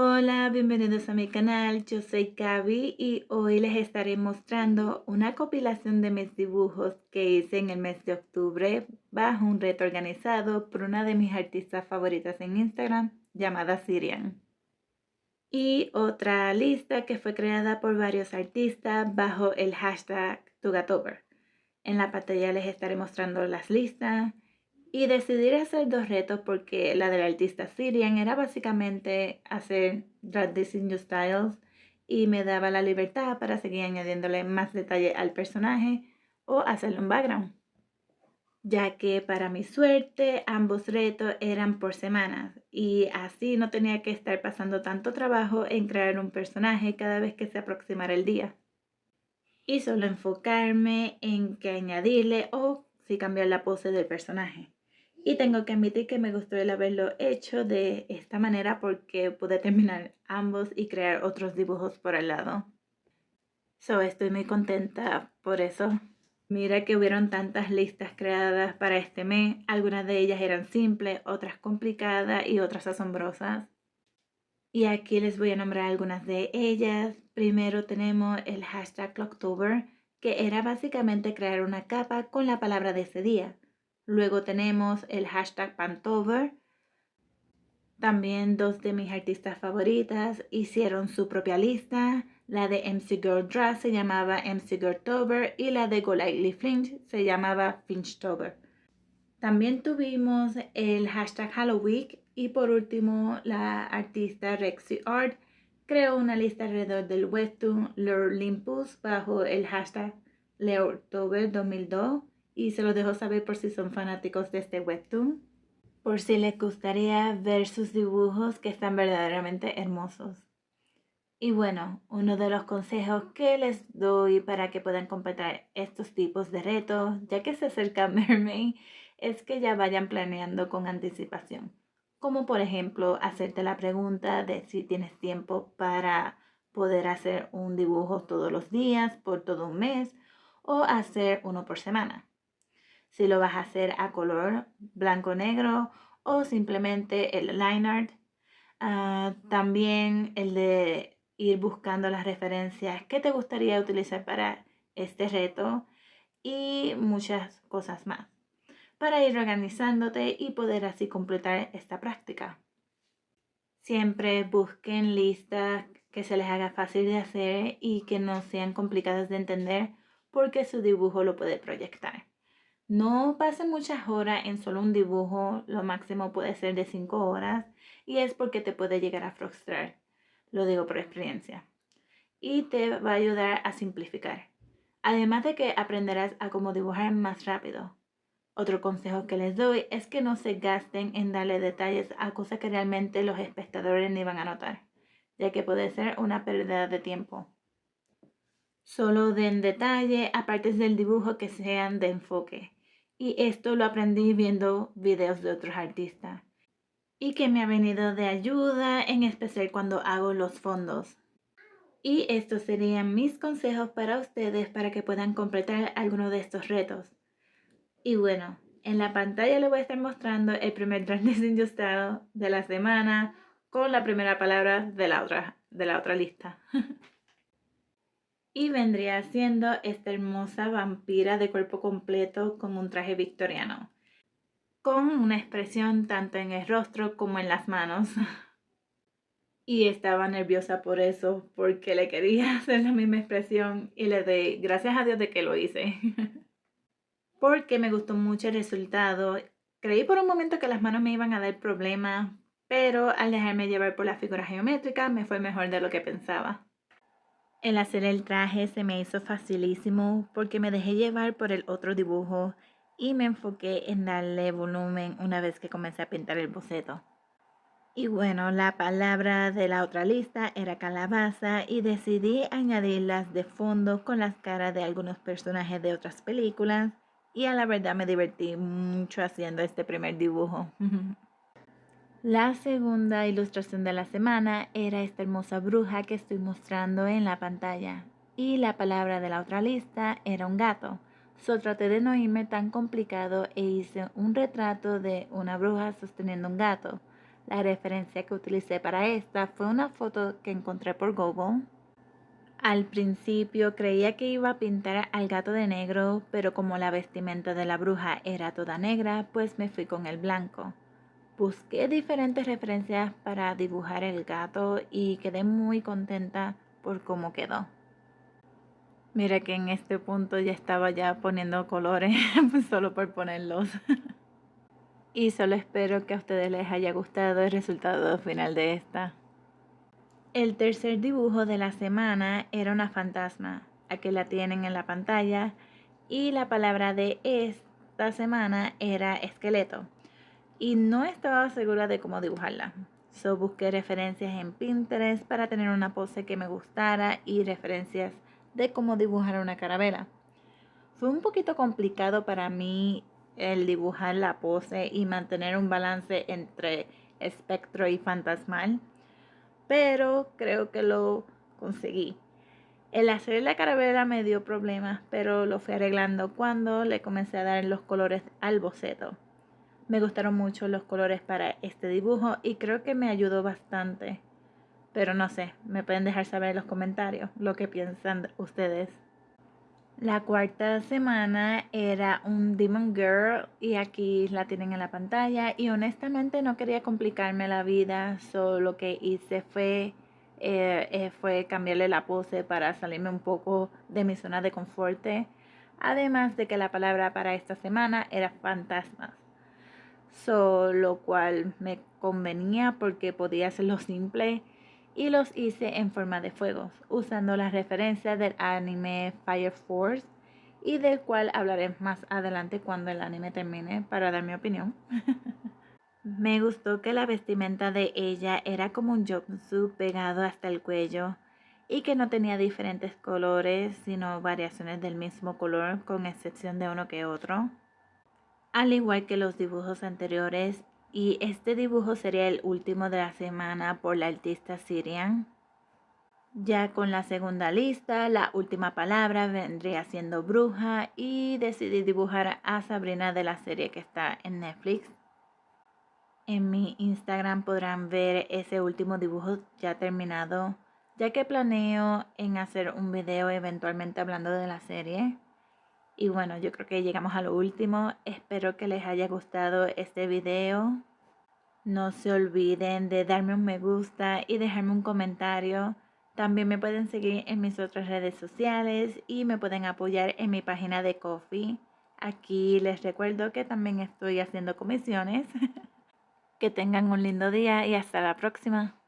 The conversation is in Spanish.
Hola, bienvenidos a mi canal, yo soy Gaby y hoy les estaré mostrando una compilación de mis dibujos que hice en el mes de octubre bajo un reto organizado por una de mis artistas favoritas en Instagram llamada Sirian. Y otra lista que fue creada por varios artistas bajo el hashtag Tugatober. En la pantalla les estaré mostrando las listas. Y decidí hacer dos retos porque la del artista Sirian era básicamente hacer Drag This in Your Styles y me daba la libertad para seguir añadiéndole más detalle al personaje o hacerle un background. Ya que para mi suerte ambos retos eran por semanas y así no tenía que estar pasando tanto trabajo en crear un personaje cada vez que se aproximara el día. Y solo enfocarme en qué añadirle o si cambiar la pose del personaje. Y tengo que admitir que me gustó el haberlo hecho de esta manera porque pude terminar ambos y crear otros dibujos por el lado. Estoy muy contenta por eso. Mira que hubieron tantas listas creadas para este mes. Algunas de ellas eran simples, otras complicadas y otras asombrosas. Y aquí les voy a nombrar algunas de ellas. Primero tenemos el hashtag Clocktober, que era básicamente crear una capa con la palabra de ese día. Luego tenemos el hashtag Pantober. También dos de mis artistas favoritas hicieron su propia lista. La de MC Girl Drag se llamaba MC Girltober y la de Golightly Flinch se llamaba Finchtober. También tuvimos el hashtag Halloween y por último la artista Rexy Art creó una lista alrededor del webtoon Lord Olympus bajo el hashtag Leortober 2002 y se los dejo saber por si son fanáticos de este webtoon, por si les gustaría ver sus dibujos que están verdaderamente hermosos. Y bueno, uno de los consejos que les doy para que puedan completar estos tipos de retos, ya que se acerca Mermaid, es que ya vayan planeando con anticipación. Como por ejemplo, hacerte la pregunta de si tienes tiempo para poder hacer un dibujo todos los días, por todo un mes, o hacer uno por semana. Si lo vas a hacer a color blanco-negro o simplemente el line art. También el de ir buscando las referencias que te gustaría utilizar para este reto y muchas cosas más para ir organizándote y poder así completar esta práctica. Siempre busquen listas que se les haga fácil de hacer y que no sean complicadas de entender porque su dibujo lo puede proyectar. No pasen muchas horas en solo un dibujo, lo máximo puede ser de 5 horas y es porque te puede llegar a frustrar, lo digo por experiencia. Y te va a ayudar a simplificar, además de que aprenderás a cómo dibujar más rápido. Otro consejo que les doy es que no se gasten en darle detalles a cosas que realmente los espectadores ni van a notar, ya que puede ser una pérdida de tiempo. Solo den detalle a partes del dibujo que sean de enfoque. Y esto lo aprendí viendo videos de otros artistas. Y que me ha venido de ayuda, en especial cuando hago los fondos. Y estos serían mis consejos para ustedes para que puedan completar alguno de estos retos. Y bueno, en la pantalla les voy a estar mostrando el primer Drag This Your Style de la semana con la primera palabra de la otra lista. Y vendría siendo esta hermosa vampira de cuerpo completo con un traje victoriano, con una expresión tanto en el rostro como en las manos. Y estaba nerviosa por eso, porque le quería hacer la misma expresión y le doy gracias a Dios de que lo hice. Porque me gustó mucho el resultado. Creí por un momento que las manos me iban a dar problemas, pero al dejarme llevar por la figura geométrica me fue mejor de lo que pensaba. El hacer el traje se me hizo facilísimo porque me dejé llevar por el otro dibujo y me enfoqué en darle volumen una vez que comencé a pintar el boceto. Y bueno, la palabra de la otra lista era calabaza y decidí añadirlas de fondo con las caras de algunos personajes de otras películas y a la verdad me divertí mucho haciendo este primer dibujo. La segunda ilustración de la semana era esta hermosa bruja que estoy mostrando en la pantalla. Y la palabra de la otra lista era un gato. Traté de no irme tan complicado e hice un retrato de una bruja sosteniendo un gato. La referencia que utilicé para esta fue una foto que encontré por Google. Al principio creía que iba a pintar al gato de negro, pero como la vestimenta de la bruja era toda negra, pues me fui con el blanco. Busqué diferentes referencias para dibujar el gato y quedé muy contenta por cómo quedó. Mira que en este punto ya estaba poniendo colores solo por ponerlos. Y solo espero que a ustedes les haya gustado el resultado final de esta. El tercer dibujo de la semana era una fantasma. Aquí la tienen en la pantalla. Y la palabra de esta semana era esqueleto. Y no estaba segura de cómo dibujarla. Busqué referencias en Pinterest para tener una pose que me gustara y referencias de cómo dibujar una carabela. Fue un poquito complicado para mí el dibujar la pose y mantener un balance entre espectro y fantasmal, pero creo que lo conseguí. El hacer la carabela me dio problemas, pero lo fui arreglando cuando le comencé a dar los colores al boceto. Me gustaron mucho los colores para este dibujo y creo que me ayudó bastante. Pero no sé, me pueden dejar saber en los comentarios lo que piensan ustedes. La cuarta semana era un Demon Girl y aquí la tienen en la pantalla y honestamente no quería complicarme la vida, solo lo que hice fue cambiarle la pose para salirme un poco de mi zona de confort, además de que la palabra para esta semana era fantasmas, lo cual me convenía porque podía hacerlo simple y los hice en forma de fuegos, usando las referencias del anime Fire Force y del cual hablaré más adelante cuando el anime termine para dar mi opinión. Me gustó que la vestimenta de ella era como un jumpsuit pegado hasta el cuello y que no tenía diferentes colores, sino variaciones del mismo color con excepción de uno que otro. Al igual que los dibujos anteriores, y este dibujo sería el último de la semana por la artista Sirian. Ya con la segunda lista, la última palabra vendría siendo bruja y decidí dibujar a Sabrina de la serie que está en Netflix. En mi Instagram podrán ver ese último dibujo ya terminado, ya que planeo en hacer un video eventualmente hablando de la serie. Y bueno, yo creo que llegamos a lo último. Espero que les haya gustado este video. No se olviden de darme un me gusta y dejarme un comentario. También me pueden seguir en mis otras redes sociales y me pueden apoyar en mi página de Ko-fi. Aquí les recuerdo que también estoy haciendo comisiones. Que tengan un lindo día y hasta la próxima.